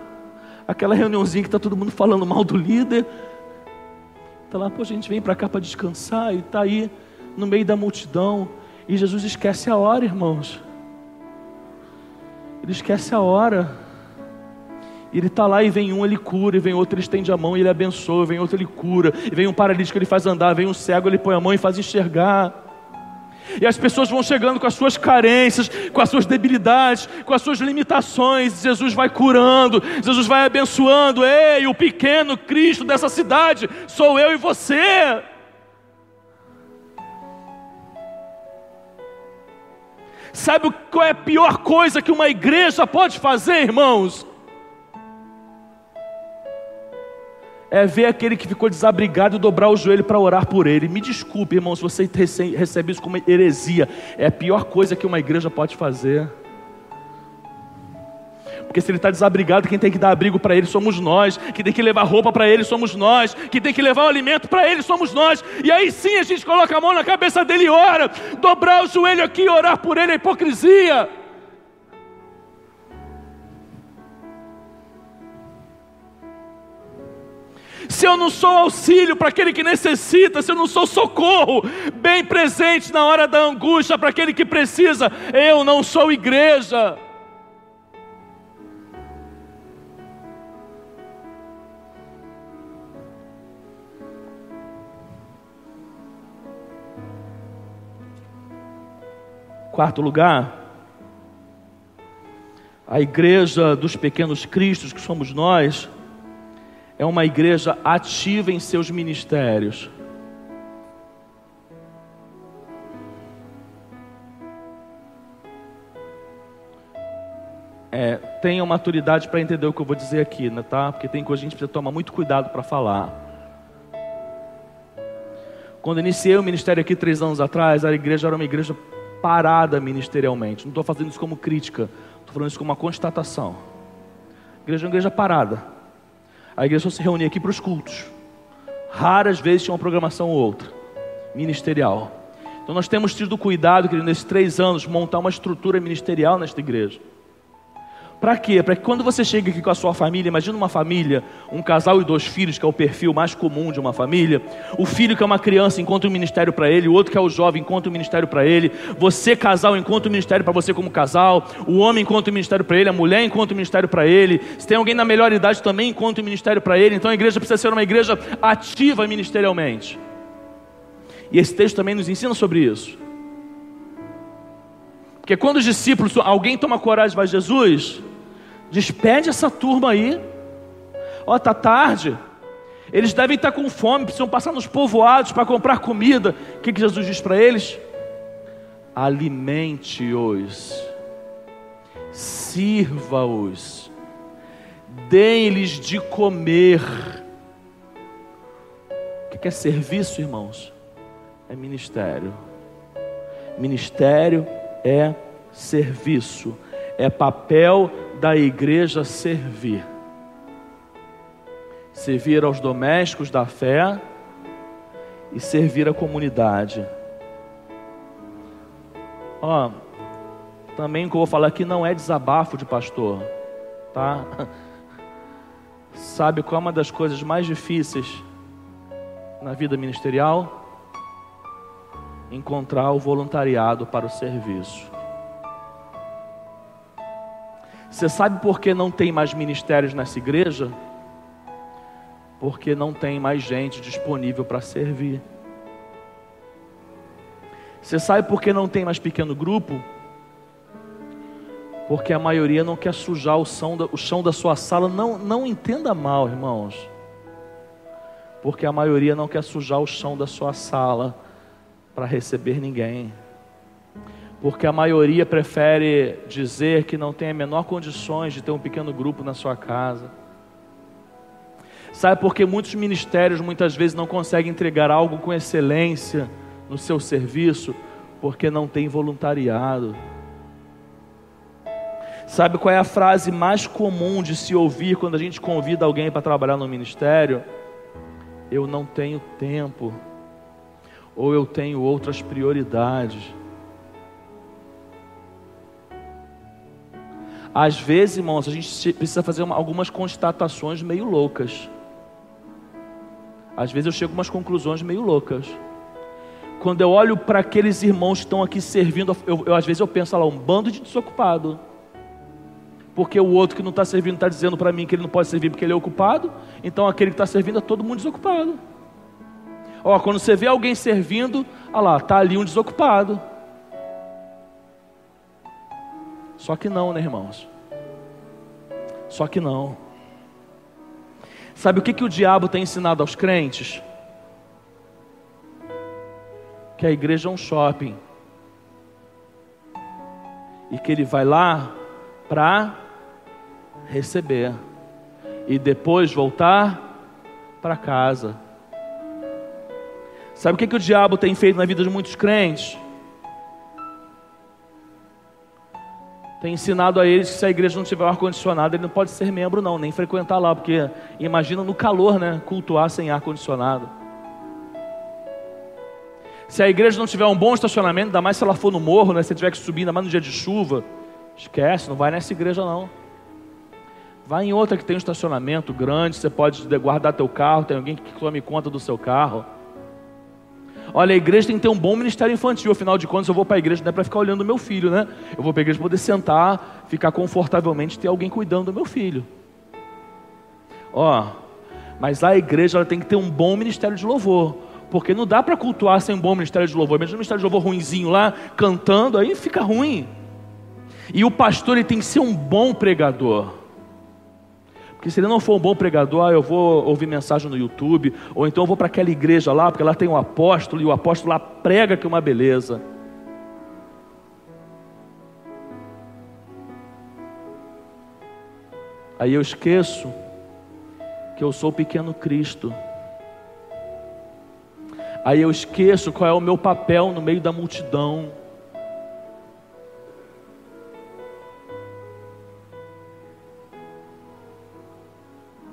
aquela reuniãozinha que está todo mundo falando mal do líder. Está lá, pô, a gente vem para cá para descansar, e está aí no meio da multidão, e Jesus esquece a hora, irmãos. Ele esquece a hora. Ele está lá e vem um, ele cura, e vem outro, ele estende a mão e ele abençoa, vem outro, ele cura, e vem um paralítico, ele faz andar, vem um cego, ele põe a mão e faz enxergar. E as pessoas vão chegando com as suas carências, com as suas debilidades, com as suas limitações. Jesus vai curando, Jesus vai abençoando. Ei, o pequeno Cristo dessa cidade sou eu e você. Sabe qual é a pior coisa que uma igreja pode fazer, irmãos? É ver aquele que ficou desabrigado e dobrar o joelho para orar por ele. Me desculpe, irmão, se você recebe isso como heresia. É a pior coisa que uma igreja pode fazer. Porque se ele está desabrigado, quem tem que dar abrigo para ele somos nós. Quem tem que levar roupa para ele somos nós. Quem tem que levar o alimento para ele somos nós. E aí sim a gente coloca a mão na cabeça dele e ora. Dobrar o joelho aqui e orar por ele é hipocrisia. Se eu não sou auxílio para aquele que necessita, se eu não sou socorro, bem presente na hora da angústia para aquele que precisa, eu não sou igreja. Quarto lugar, a igreja dos pequenos cristos, que somos nós, é uma igreja ativa em seus ministérios. Tenham maturidade para entender o que eu vou dizer aqui, né, tá? Porque tem coisa que a gente precisa tomar muito cuidado para falar. Quando iniciei o ministério aqui 3 anos atrás, a igreja era uma igreja parada ministerialmente. Não estou fazendo isso como crítica, estou falando isso como uma constatação. A igreja é uma igreja parada. A igreja só se reunia aqui para os cultos. Raras vezes tinha uma programação ou outra ministerial. Então nós temos tido cuidado, querido, nesses 3 anos, montar uma estrutura ministerial nesta igreja. Para quê? Para que quando você chega aqui com a sua família, imagina uma família, um casal e 2 filhos, que é o perfil mais comum de uma família. O filho que é uma criança encontra um ministério para ele, o outro que é o jovem encontra um ministério para ele, você casal encontra um ministério para você como casal, o homem encontra um ministério para ele, a mulher encontra um ministério para ele, se tem alguém na melhor idade também encontra um ministério para ele. Então a igreja precisa ser uma igreja ativa ministerialmente. E esse texto também nos ensina sobre isso. Porque quando os discípulos, alguém toma coragem e vai a Jesus, despede essa turma aí. Ó, tá tarde. Eles devem estar com fome, precisam passar nos povoados para comprar comida. O que Jesus diz para eles? Alimente-os, sirva-os, dê-lhes de comer. O que é serviço, irmãos? É ministério. Ministério é serviço. É papel da igreja servir. Servir aos domésticos da fé e servir a comunidade. Também o que eu vou falar aqui não é desabafo de pastor, tá? Sabe qual é uma das coisas mais difíceis na vida ministerial? Encontrar o voluntariado para o serviço. Você sabe por que não tem mais ministérios nessa igreja? Porque não tem mais gente disponível para servir. Você sabe por que não tem mais pequeno grupo? Porque a maioria não quer sujar o chão da sua sala. Não entenda mal, irmãos. Porque a maioria não quer sujar o chão da sua sala para receber ninguém. Porque a maioria prefere dizer que não tem a menor condições de ter um pequeno grupo na sua casa. Sabe por que muitos ministérios muitas vezes não conseguem entregar algo com excelência no seu serviço? Porque não tem voluntariado. Sabe qual é a frase mais comum de se ouvir quando a gente convida alguém para trabalhar no ministério? Eu não tenho tempo. ou eu tenho outras prioridades. Às vezes, irmãos, a gente precisa fazer algumas constatações meio loucas. Às vezes eu chego a umas conclusões meio loucas. Quando eu olho para aqueles irmãos que estão aqui servindo, às vezes eu penso, olha lá, um bando de desocupado. Porque o outro que não está servindo está dizendo para mim que ele não pode servir porque ele é ocupado. Então aquele que está servindo é todo mundo desocupado. Ó, quando você vê alguém servindo, olha lá, está ali um desocupado. Só que não, né, irmãos? Só que não. Sabe o que o diabo tem ensinado aos crentes? Que a igreja é um shopping. E que ele vai lá para receber. E depois voltar para casa. Sabe o que o diabo tem feito na vida de muitos crentes? Tem ensinado a eles que se a igreja não tiver ar-condicionado, ele não pode ser membro não, nem frequentar lá, porque imagina no calor, né, cultuar sem ar-condicionado. Se a igreja não tiver um bom estacionamento, ainda mais se ela for no morro, né, se tiver que subir, ainda mais no dia de chuva, esquece, não vai nessa igreja não. Vai em outra que tem um estacionamento grande, você pode guardar teu carro, tem alguém que tome conta do seu carro. Olha, a igreja tem que ter um bom ministério infantil. Afinal de contas, eu vou para a igreja não é para ficar olhando o meu filho, né? Eu vou para a igreja para poder sentar, ficar confortavelmente, ter alguém cuidando do meu filho. Ó, mas a igreja ela tem que ter um bom ministério de louvor, porque não dá para cultuar sem um bom ministério de louvor. Mesmo um ministério de louvor ruinzinho lá, cantando, aí fica ruim. E o pastor ele tem que ser um bom pregador. Porque se ele não for um bom pregador, eu vou ouvir mensagem no YouTube, ou então eu vou para aquela igreja lá, porque lá tem um apóstolo, e o apóstolo lá prega que é uma beleza. Aí eu esqueço que eu sou o pequeno Cristo. Aí eu esqueço qual é o meu papel no meio da multidão.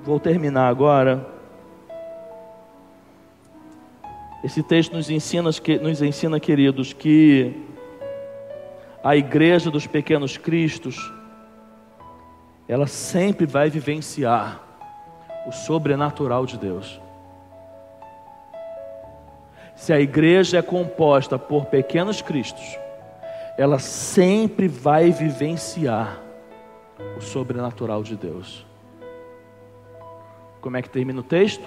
Vou terminar agora. Esse texto nos ensina, queridos, que a igreja dos pequenos cristos, ela sempre vai vivenciar o sobrenatural de Deus. Se a igreja é composta por pequenos cristos, ela sempre vai vivenciar o sobrenatural de Deus. Como é que termina o texto?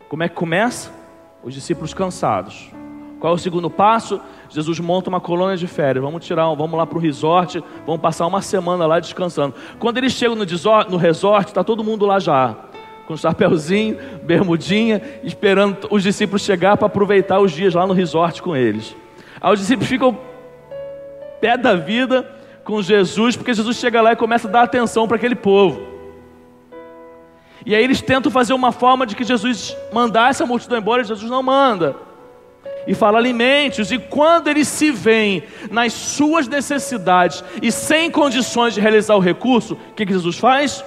Como é que começa? Os discípulos cansados. Qual é o segundo passo? Jesus monta uma colônia de férias. Vamos lá para o resort, vamos passar uma semana lá descansando. Quando eles chegam no resort, está todo mundo lá já, com chapeuzinho, bermudinha, esperando os discípulos chegar para aproveitar os dias lá no resort com eles. Aí os discípulos ficam pé da vida com Jesus, porque Jesus chega lá e começa a dar atenção para aquele povo. E aí eles tentam fazer uma forma de que Jesus mandasse a multidão embora, e Jesus não manda. E fala, alimente-os. E quando eles se veem nas suas necessidades e sem condições de realizar o recurso, o que Jesus faz?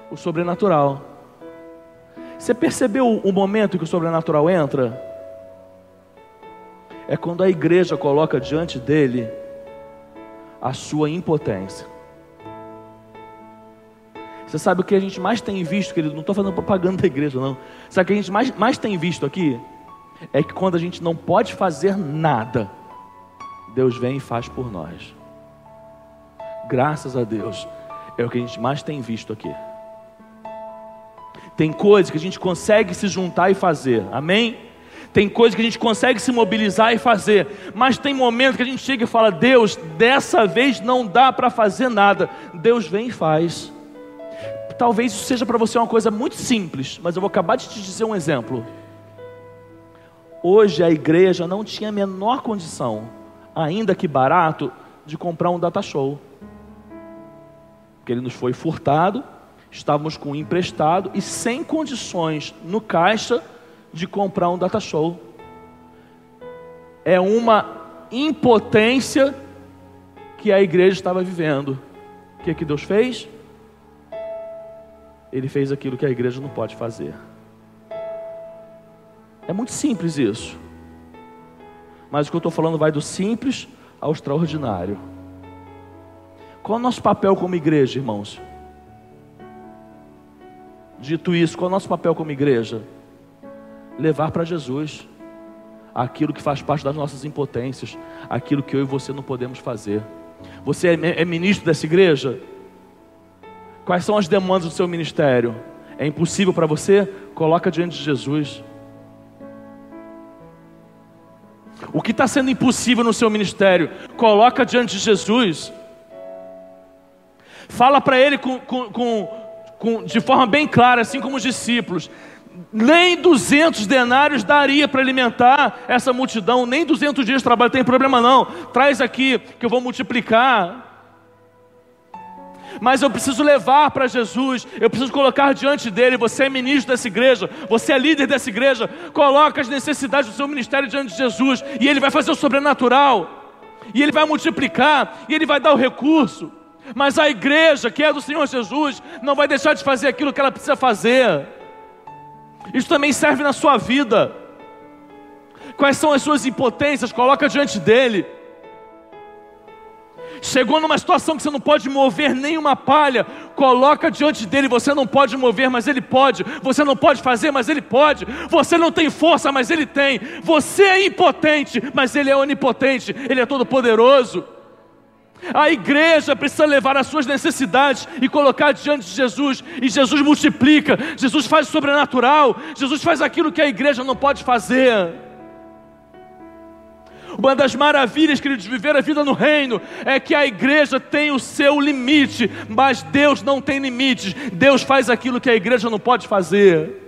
O sobrenatural. Você percebeu o momento em que o sobrenatural entra? É quando a igreja coloca diante dele a sua impotência. Você sabe o que a gente mais tem visto, querido? Não estou fazendo propaganda da igreja, não. Sabe o que a gente mais tem visto aqui? É que quando a gente não pode fazer nada, Deus vem e faz por nós. Graças a Deus. É o que a gente mais tem visto aqui. Tem coisas que a gente consegue se juntar e fazer. Amém? Tem coisas que a gente consegue se mobilizar e fazer. Mas tem momentos que a gente chega e fala, Deus, dessa vez não dá para fazer nada. Deus vem e faz. Talvez isso seja para você uma coisa muito simples, mas eu vou acabar de te dizer um exemplo. Hoje a igreja não tinha a menor condição, ainda que barato, de comprar um data show. Porque ele nos foi furtado, estávamos com um emprestado e sem condições no caixa de comprar um data show. É uma impotência que a igreja estava vivendo. O que Deus fez? Ele fez aquilo que a igreja não pode fazer. É muito simples isso. Mas o que eu estou falando vai do simples ao extraordinário. Qual é o nosso papel como igreja, irmãos? Dito isso, qual é o nosso papel como igreja? Levar para Jesus aquilo que faz parte das nossas impotências, aquilo que eu e você não podemos fazer. Você é ministro dessa igreja? Quais são as demandas do seu ministério? É impossível para você? Coloca diante de Jesus. O que está sendo impossível no seu ministério? Coloca diante de Jesus. Fala para Ele de forma bem clara, assim como os discípulos. Nem 200 denários daria para alimentar essa multidão. Nem 200 dias de trabalho, tem problema não. Traz aqui que eu vou multiplicar. Mas eu preciso levar para Jesus, eu preciso colocar diante dele. Você é ministro dessa igreja, você é líder dessa igreja. Coloca as necessidades do seu ministério diante de Jesus, e Ele vai fazer o sobrenatural, e Ele vai multiplicar, e Ele vai dar o recurso. Mas a igreja que é do Senhor Jesus não vai deixar de fazer aquilo que ela precisa fazer. Isso também serve na sua vida. Quais são as suas impotências? Coloca diante dele. Chegou numa situação que você não pode mover nenhuma palha, coloca diante dele. Você não pode mover, mas ele pode. Você não pode fazer, mas ele pode. Você não tem força, mas ele tem. Você é impotente, mas ele é onipotente. Ele é todo poderoso. A igreja precisa levar as suas necessidades e colocar diante de Jesus, e Jesus multiplica. Jesus faz o sobrenatural. Jesus faz aquilo que a igreja não pode fazer. Uma das maravilhas, queridos, de viver a vida no reino é que a igreja tem o seu limite, mas Deus não tem limites. Deus faz aquilo que a igreja não pode fazer.